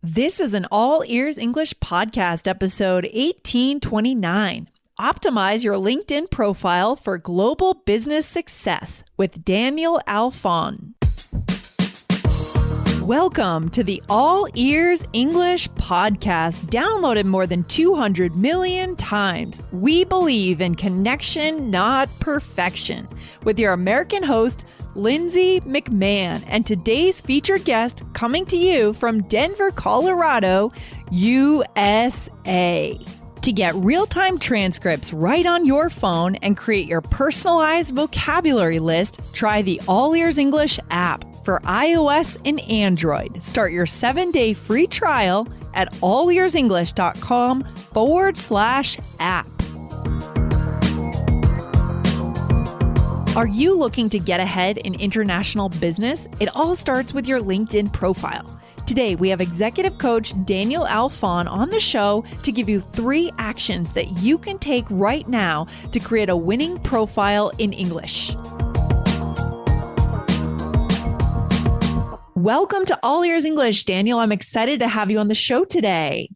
This is an All Ears English podcast, episode 1829. Optimize your LinkedIn profile for global business success with Daniel Alfon. Welcome to the All Ears English podcast, downloaded more than 200 million times. We believe in connection, not perfection, with your American host, Lindsay McMahon, and today's featured guest coming to you from Denver, Colorado, USA. To get real-time transcripts right on your phone and create your personalized vocabulary list, try the All Ears English app for iOS and Android. Start your 7-day free trial at allearsenglish.com/app. Are you looking to get ahead in international business? It all starts with your LinkedIn profile. Today, we have executive coach Daniel Alfon on the show to give you 3 actions that you can take right now to create a winning profile in English. Welcome to All Ears English, Daniel. I'm excited to have you on the show today.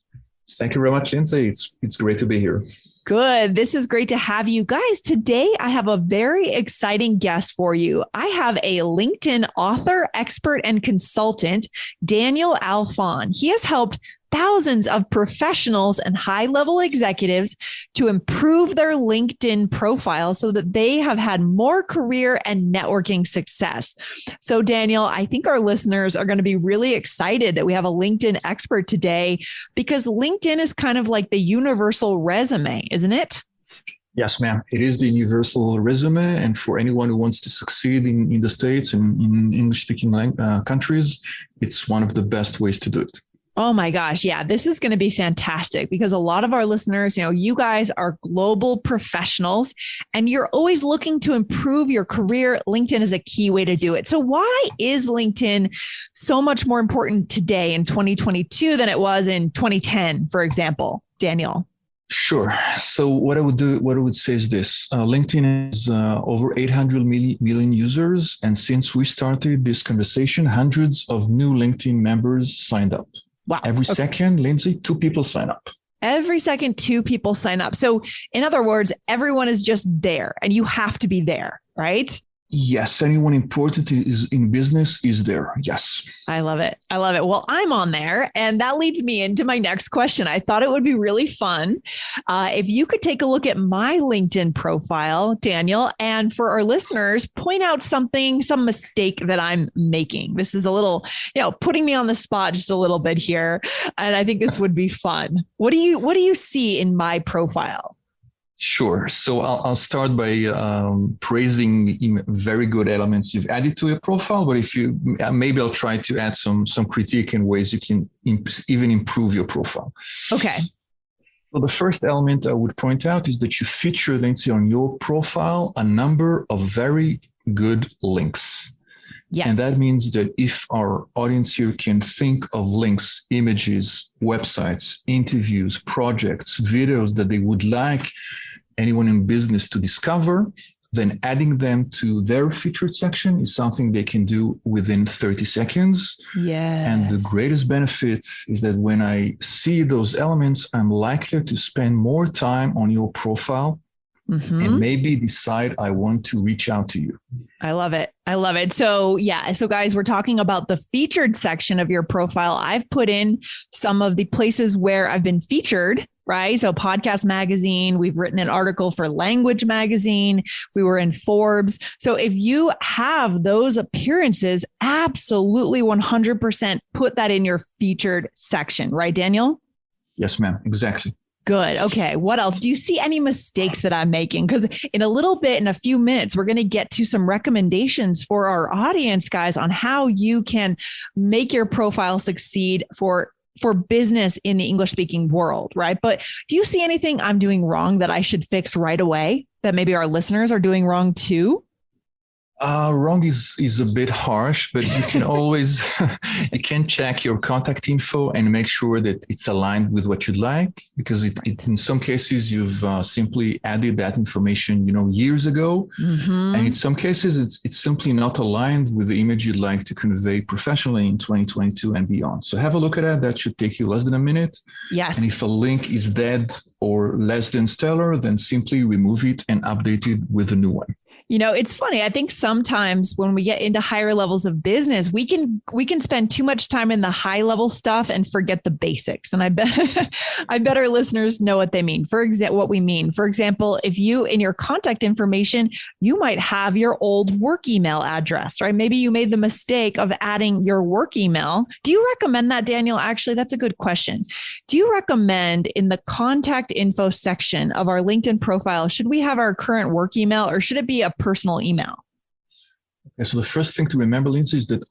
Thank you very much, Lindsay. It's great to be here. Good. This is great to have you guys. Today, I have a very exciting guest for you. I have a LinkedIn author, expert, and consultant, Daniel Alfon. He has helped thousands of professionals and high-level executives to improve their LinkedIn profile so that they have had more career and networking success. So, Daniel, I think our listeners are going to be really excited that we have a LinkedIn expert today, because LinkedIn is kind of like the universal resume, isn't it? Yes, ma'am. It is the universal resume. And for anyone who wants to succeed in the States and in English-speaking countries, it's one of the best ways to do it. Oh my gosh. Yeah, this is going to be fantastic because a lot of our listeners, you guys are global professionals and you're always looking to improve your career. LinkedIn is a key way to do it. So why is LinkedIn so much more important today in 2022 than it was in 2010, for example, Daniel? Sure. So what I would say is this. LinkedIn is over 800 million users. And since we started this conversation, hundreds of new LinkedIn members signed up. Wow. Every second, Lindsay, 2 people sign up. Every second, 2 people sign up. So in other words, everyone is just there and you have to be there, right? Yes. Anyone important is in business is there. Yes. I love it. I love it. Well, I'm on there. And that leads me into my next question. I thought it would be really fun if you could take a look at my LinkedIn profile, Daniel, and for our listeners, point out some mistake that I'm making. This is a little, putting me on the spot just a little bit here. And I think this would be fun. What do you see in my profile? Sure. So I'll start by praising very good elements you've added to your profile. But maybe I'll try to add some critique and ways you can even improve your profile. Okay. So the first element I would point out is that you feature, Lindsay, on your profile a number of very good links. Yes. And that means that if our audience here can think of links, images, websites, interviews, projects, videos that they would like anyone in business to discover, then adding them to their featured section is something they can do within 30 seconds. Yeah. And the greatest benefit is that when I see those elements, I'm likely to spend more time on your profile. Mm-hmm. And maybe decide I want to reach out to you. I love it. I love it. So guys, we're talking about the featured section of your profile. I've put in some of the places where I've been featured, right? So Podcast Magazine, we've written an article for Language Magazine. We were in Forbes. So if you have those appearances, absolutely 100% put that in your featured section, right, Daniel? Yes, ma'am. Exactly. Good. Okay. What else? Do you see any mistakes that I'm making? Because in a few minutes, we're going to get to some recommendations for our audience, guys, on how you can make your profile succeed for business in the English speaking world, right? But do you see anything I'm doing wrong that I should fix right away that maybe our listeners are doing wrong too? Wrong is a bit harsh, but you can always you can check your contact info and make sure that it's aligned with what you'd like. Because in some cases you've simply added that information, years ago, and in some cases it's simply not aligned with the image you'd like to convey professionally in 2022 and beyond. So have a look at that. That should take you less than a minute. Yes. And if a link is dead or less than stellar, then simply remove it and update it with a new one. It's funny. I think sometimes when we get into higher levels of business, we can spend too much time in the high level stuff and forget the basics. And I bet our listeners know what they mean. For example, if you, in your contact information, you might have your old work email address, right? Maybe you made the mistake of adding your work email. Do you recommend that, Daniel? Actually, that's a good question. Do you recommend in the contact info section of our LinkedIn profile, should we have our current work email or should it be a personal email? Okay, so the first thing to remember, Lindsay, is that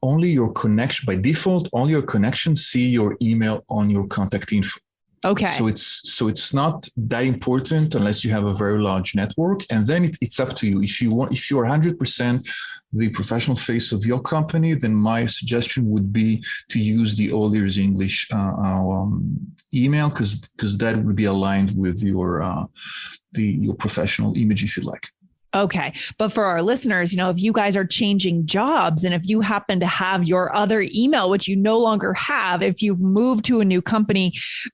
by default, only your connections see your email on your contact info. Okay. So it's not that important unless you have a very large network, and then it's up to you. If you're 100% the professional face of your company, then my suggestion would be to use the All Ears English email because that would be aligned with your professional image, if you like. Okay. But for our listeners, if you guys are changing jobs and if you happen to have your other email, which you no longer have, if you've moved to a new company,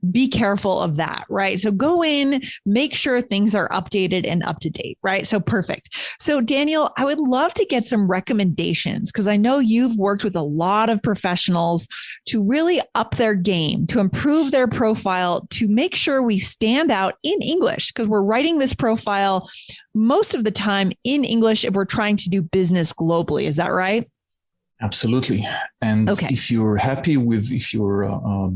be careful of that, right? So go in, make sure things are updated and up to date, right? So perfect. So Daniel, I would love to get some recommendations because I know you've worked with a lot of professionals to really up their game, to improve their profile, to make sure we stand out in English because we're writing this profile most of the time in English if we're trying to do business globally. Is that right? Absolutely. And if you're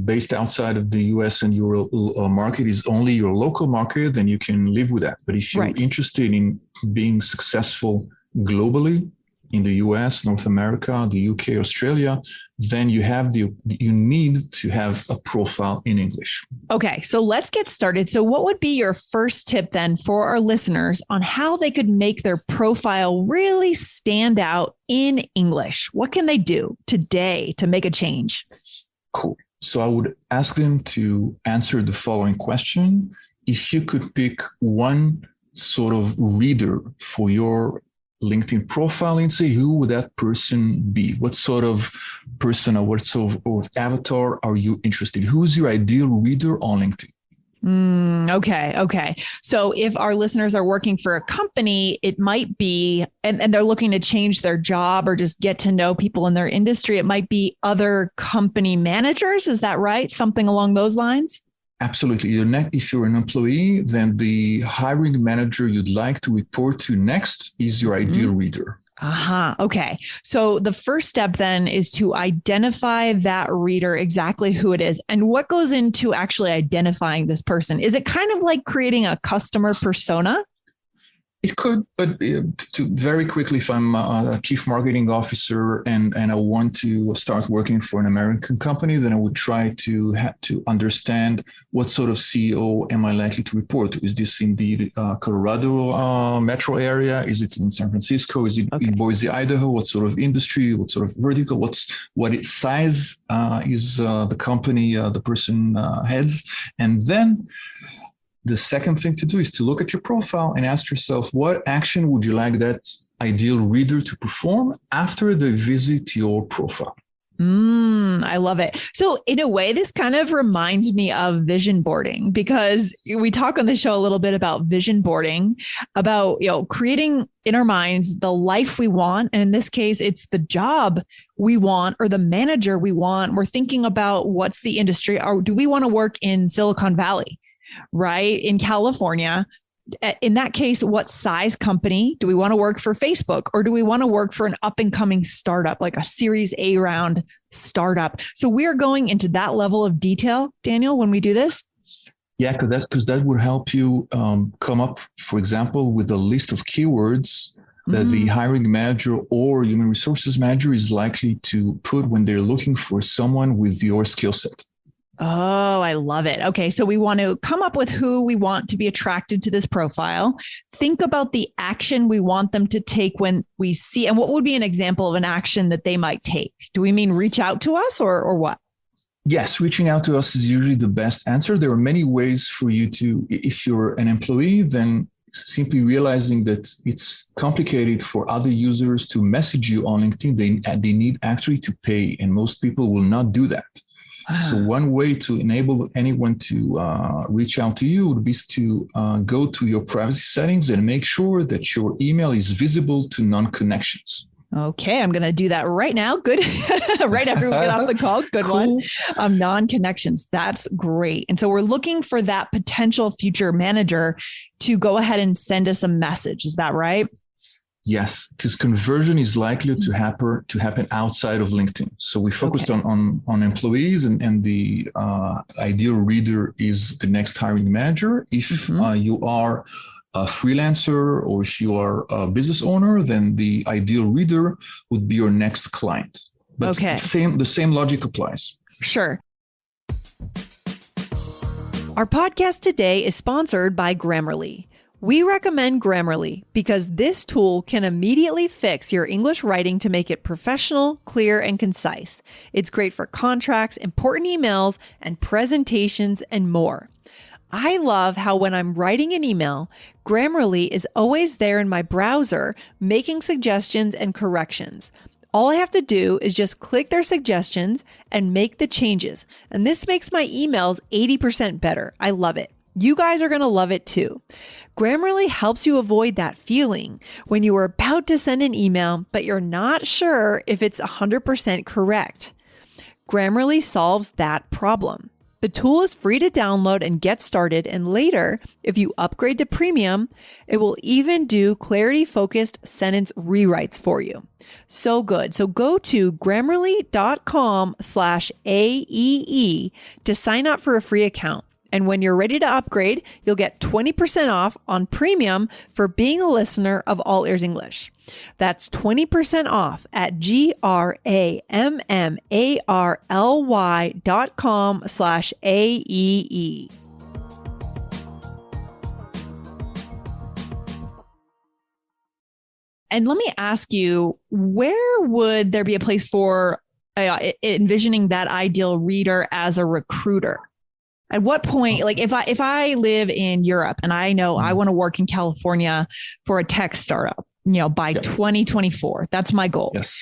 based outside of the US and your market is only your local market, then you can live with that. But if you're interested in being successful globally, in the US, North America, the UK, Australia, then you need to have a profile in English. Okay, so let's get started. So what would be your first tip then for our listeners on how they could make their profile really stand out in English? What can they do today to make a change? Cool. So I would ask them to answer the following question. If you could pick one sort of reader for your LinkedIn profile and say, who would that person be? What sort of person or what sort of avatar are you interested in? Who's your ideal reader on LinkedIn? Okay. So if our listeners are working for a company, it might be, and they're looking to change their job or just get to know people in their industry, it might be other company managers. Is that right? Something along those lines? Absolutely. If you're an employee, then the hiring manager you'd like to report to next is your ideal reader. Okay. So the first step then is to identify that reader, exactly who it is. And what goes into actually identifying this person? Is it kind of like creating a customer persona? It could, but very quickly, if I'm a chief marketing officer and I want to start working for an American company, then I would try to understand what sort of CEO am I likely to report to. Is this in the Colorado metro area? Is it in San Francisco? Is it in Boise, Idaho? What sort of industry? What sort of vertical? What its size is the company the person heads? And then the second thing to do is to look at your profile and ask yourself, what action would you like that ideal reader to perform after they visit your profile? I love it. So in a way, this kind of reminds me of vision boarding because we talk on the show a little bit about vision boarding, about, creating in our minds the life we want. And in this case, it's the job we want or the manager we want. We're thinking about what's the industry, or do we want to work in Silicon Valley? Right? In California, in that case, what size company do we want to work for? Facebook, or do we want to work for an up and coming startup, like a Series A round startup? So we are going into that level of detail, Daniel, when we do this. Yeah, because that would help you come up, for example, with a list of keywords that the hiring manager or human resources manager is likely to put when they're looking for someone with your skill set. Oh, I love it. Okay. So we want to come up with who we want to be attracted to this profile. Think about the action we want them to take when we see, and what would be an example of an action that they might take? Do we mean reach out to us or what? Yes, reaching out to us is usually the best answer. There are many ways for you to, if you're an employee, then simply realizing that it's complicated for other users to message you on LinkedIn. They need actually to pay, and most people will not do that. So one way to enable anyone to reach out to you would be to go to your privacy settings and make sure that your email is visible to non-connections. Okay, I'm going to do that right now. Good. Right after we get off the call. Good cool. One. Non-connections. That's great. And so we're looking for that potential future manager to go ahead and send us a message. Is that right? Yes, because conversion is likely to happen outside of LinkedIn. So we focused on employees, and the ideal reader is the next hiring manager. If you are a freelancer or if you are a business owner, then the ideal reader would be your next client. But the same logic applies. Sure. Our podcast today is sponsored by Grammarly. We recommend Grammarly because this tool can immediately fix your English writing to make it professional, clear, and concise. It's great for contracts, important emails, and presentations, and more. I love how when I'm writing an email, Grammarly is always there in my browser, making suggestions and corrections. All I have to do is just click their suggestions and make the changes. And this makes my emails 80% better. I love it. You guys are going to love it too. Grammarly helps you avoid that feeling when you are about to send an email, but you're not sure if it's 100% correct. Grammarly solves that problem. The tool is free to download and get started, and later, if you upgrade to premium, it will even do clarity-focused sentence rewrites for you. So good. So go to grammarly.com/AEE to sign up for a free account. And when you're ready to upgrade, you'll get 20% off on premium for being a listener of All Ears English. That's 20% off at grammarly.com/AEE. And let me ask you, where would there be a place for envisioning that ideal reader as a recruiter? At what point, like if I live in Europe and I know I want to work in California for a tech startup, by 2024, that's my goal. Yes.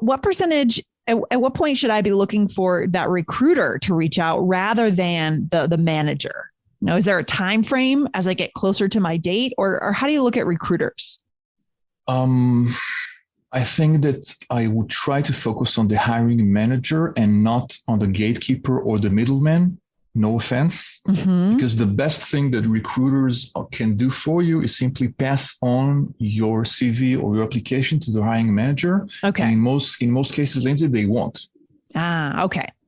What percentage, at what point should I be looking for that recruiter to reach out rather than the manager? Is there a time frame as I get closer to my date, or how do you look at recruiters? I think that I would try to focus on the hiring manager and not on the gatekeeper or the middleman. No offense, because the best thing that recruiters can do for you is simply pass on your CV or your application to the hiring manager. Okay. And in most cases, Lindsay, they won't.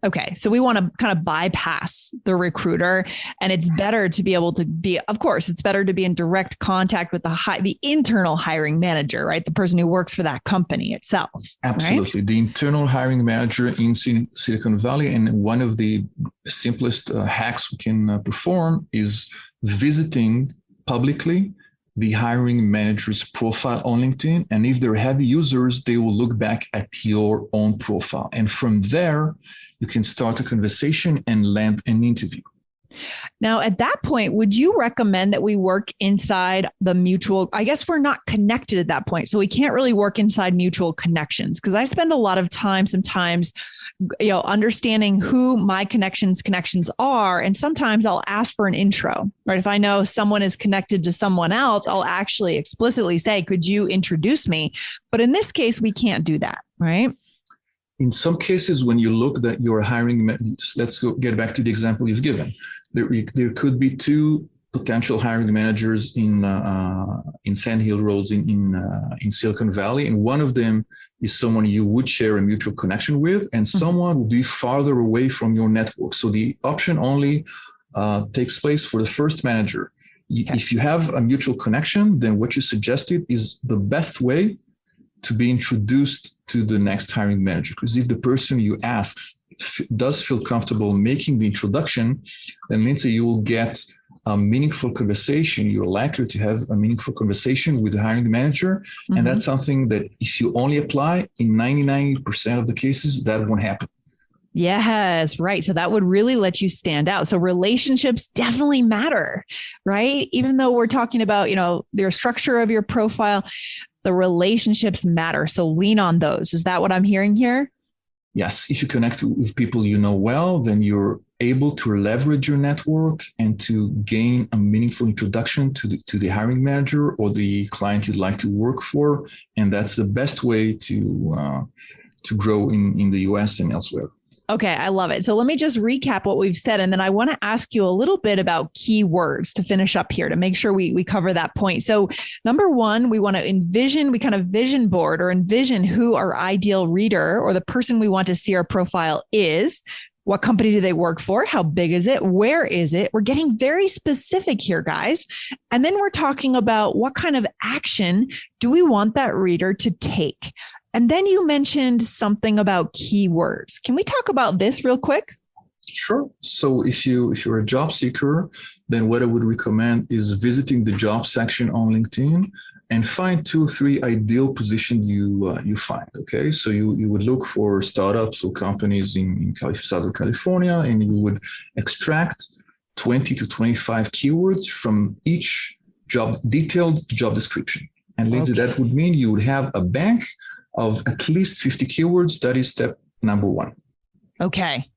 Okay. So we want to kind of bypass the recruiter, and it's better to be able to be, of course, it's better to be in direct contact with the internal hiring manager, right? The person who works for that company itself. Absolutely. Right? The internal hiring manager in Silicon Valley. And one of the simplest hacks we can perform is visiting publicly the hiring manager's profile on LinkedIn. And if they're heavy users, they will look back at your own profile. And from there, you can start a conversation and land an interview. Now, at that point, would you recommend that we work inside the mutual? I guess we're not connected at that point, so we can't really work inside mutual connections, because I spend a lot of time sometimes, understanding who my connections are. And sometimes I'll ask for an intro, right? If I know someone is connected to someone else, I'll actually explicitly say, could you introduce me? But in this case, we can't do that, right? In some cases, when you look that you're hiring, let's get back to the example you've given. There could be two potential hiring managers in Sand Hill Roads in Silicon Valley, and one of them is someone you would share a mutual connection with, and someone would be farther away from your network. So the option only takes place for the first manager. If you have a mutual connection, then what you suggested is the best way to be introduced to the next hiring manager. Because if the person you ask does feel comfortable making the introduction, then Lindsay, you will get a meaningful conversation. You're likely to have a meaningful conversation with the hiring manager. Mm-hmm. And that's something that if you only apply, in 99% of the cases, that won't happen. Yes, right. So that would really let you stand out. So relationships definitely matter, right? Even though we're talking about, the structure of your profile, the relationships matter. So lean on those. Is that what I'm hearing here? Yes. If you connect with people you know well, then you're able to leverage your network and to gain a meaningful introduction to the hiring manager or the client you'd like to work for. And that's the best way to grow in the US and elsewhere. Okay, I love it. So let me just recap what we've said. And then I want to ask you a little bit about keywords to finish up here to make sure we cover that point. So number one, we want to we kind of vision board or envision who our ideal reader or the person we want to see our profile is. What company do they work for? How big is it? Where is it? We're getting very specific here, guys. And then we're talking about what kind of action do we want that reader to take? And then you mentioned something about keywords. Can we talk about this real quick? Sure. So if you're a job seeker, then what I would recommend is visiting the job section on LinkedIn and find 2 or 3 ideal positions you find. Okay. So you would look for startups or companies in Southern California, and you would extract 20 to 25 keywords from each detailed job description. And Lindsay, that would mean you would have a bank of at least 50 keywords. That is step number 1. Okay.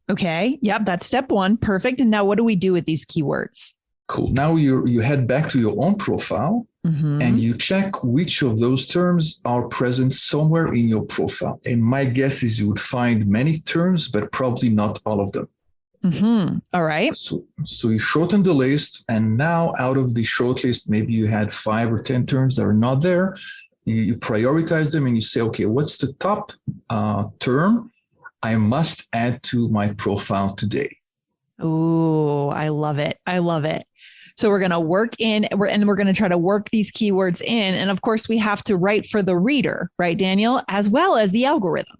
Yep. That's step 1. Perfect. And now what do we do with these keywords? Cool. Now you head back to your own profile and you check which of those terms are present somewhere in your profile. And my guess is you would find many terms, but probably not all of them. All right. So you shorten the list. And now out of the short list, maybe you had 5 or 10 terms that are not there. You prioritize them and you say, okay, what's the top term I must add to my profile today? Oh, I love it. So we're going to work in, we're going to try to work these keywords in. And of course, we have to write for the reader, right, Daniel, as well as the algorithm.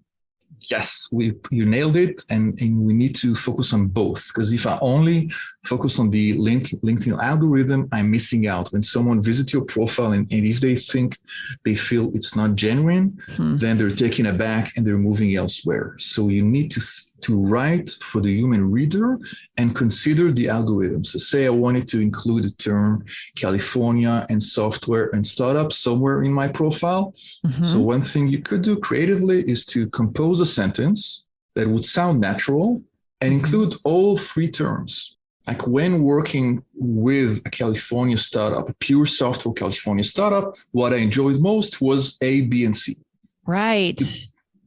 Yes, you nailed it. And we need to focus on both, because if I only focus on the LinkedIn algorithm, I'm missing out. When someone visits your profile and if they feel it's not genuine, then they're taken aback and they're moving elsewhere. So you need to write for the human reader and consider the algorithm. So say I wanted to include the term California and software and startup somewhere in my profile. So one thing you could do creatively is to compose a sentence that would sound natural and include all 3 terms. Like when working with a California startup, a pure software California startup, what I enjoyed most was A, B, and C. Right.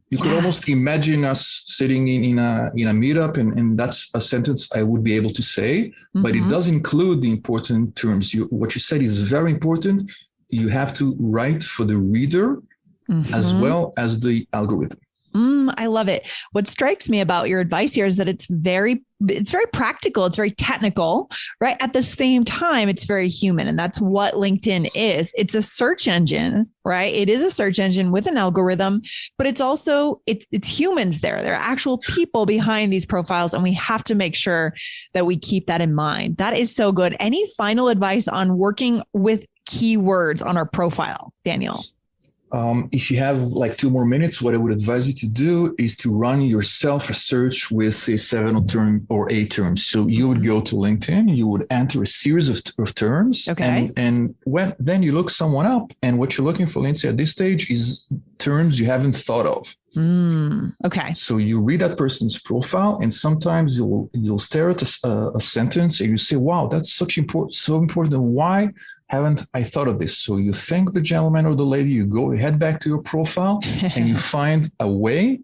You could almost imagine us sitting in a meetup, and that's a sentence I would be able to say, but it does include the important terms. What you said is very important. You have to write for the reader as well as the algorithm. I love it. What strikes me about your advice here is that it's very practical. It's very technical, right? At the same time, it's very human. And that's what LinkedIn is. It's a search engine, right? It is a search engine with an algorithm, but it's also, it's humans there. There are actual people behind these profiles. And we have to make sure that we keep that in mind. That is so good. Any final advice on working with keywords on our profile, Daniel? If you have like 2 more minutes, what I would advise you to do is to run yourself a search with, say, 7 or 8 terms. So you would go to LinkedIn, you would enter a series of terms. Okay. And then you look someone up, and what you're looking for, Lindsay, at this stage is terms you haven't thought of. Okay. So you read that person's profile, and sometimes you'll stare at a sentence and you say, wow, that's so important. Why haven't I thought of this? So you thank the gentleman or the lady, you head back to your profile and you find a way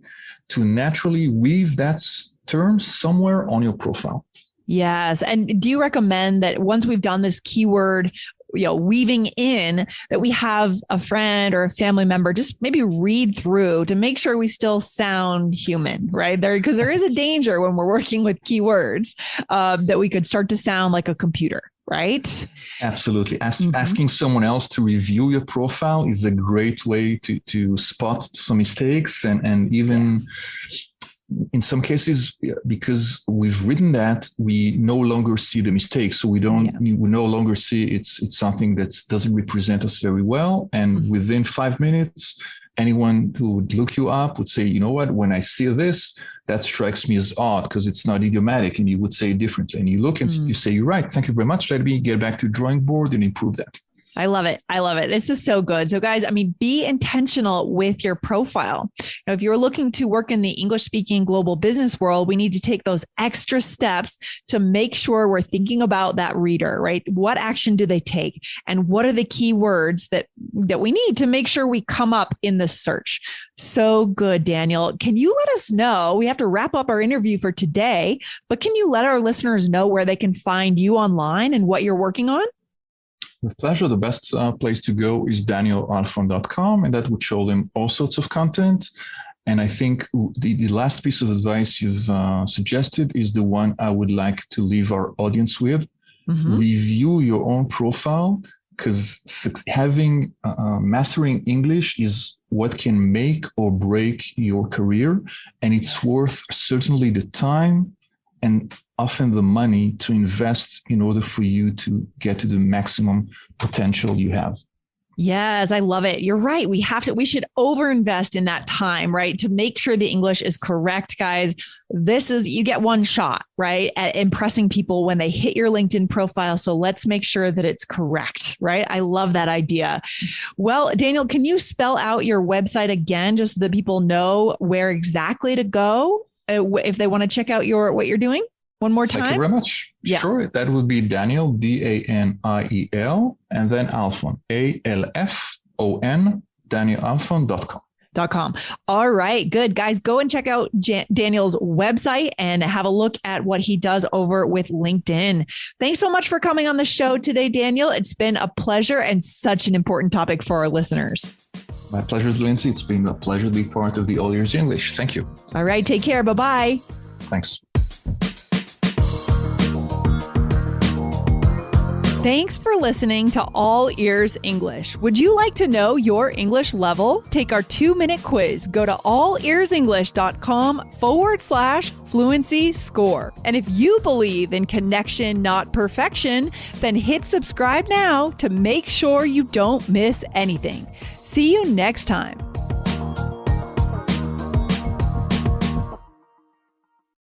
to naturally weave that term somewhere on your profile. Yes. And do you recommend that once we've done this keyword, weaving in, that we have a friend or a family member just maybe read through to make sure we still sound human, right? Because there is a danger when we're working with keywords that we could start to sound like a computer. right? Absolutely. Asking someone else to review your profile is a great way to spot some mistakes and even in some cases, because we've written that, we no longer see the mistakes. So we no longer see it's something that doesn't represent us very well. And within 5 minutes, anyone who would look you up would say, you know what, when I see this, that strikes me as odd because it's not idiomatic, and you would say different. And you look and you say, you're right. Thank you very much. Let me get back to the drawing board and improve that. I love it. I love it. This is so good. So guys, be intentional with your profile. Now, if you're looking to work in the English speaking global business world, we need to take those extra steps to make sure we're thinking about that reader, right? What action do they take? And what are the key words that we need to make sure we come up in the search? So good, Daniel. Can you let us know, we have to wrap up our interview for today, but can you let our listeners know where they can find you online and what you're working on? With pleasure. The best place to go is danielalfon.com, and that would show them all sorts of content. And I think the last piece of advice you've suggested is the one I would like to leave our audience with. Review your own profile, because mastering English is what can make or break your career. And it's worth certainly the time and often the money to invest in order for you to get to the maximum potential you have. Yes, I love it. You're right. We should overinvest in that time, right? To make sure the English is correct, guys. You get one shot, right? At impressing people when they hit your LinkedIn profile. So let's make sure that it's correct, right? I love that idea. Well, Daniel, can you spell out your website again, just so that people know where exactly to go if they want to check out what you're doing? One more time. Thank you very much. Yeah. Sure. That would be Daniel, Daniel, and then Alfon, Alfon, DanielAlfon.com. All right, good. Guys, go and check out Daniel's website and have a look at what he does over with LinkedIn. Thanks so much for coming on the show today, Daniel. It's been a pleasure and such an important topic for our listeners. My pleasure, Lindsay. It's been a pleasure to be part of the All Ears English. Thank you. All right, take care. Bye-bye. Thanks. Thanks for listening to All Ears English. Would you like to know your English level? Take our 2-minute quiz. Go to allearsenglish.com/fluency score. And if you believe in connection, not perfection, then hit subscribe now to make sure you don't miss anything. See you next time.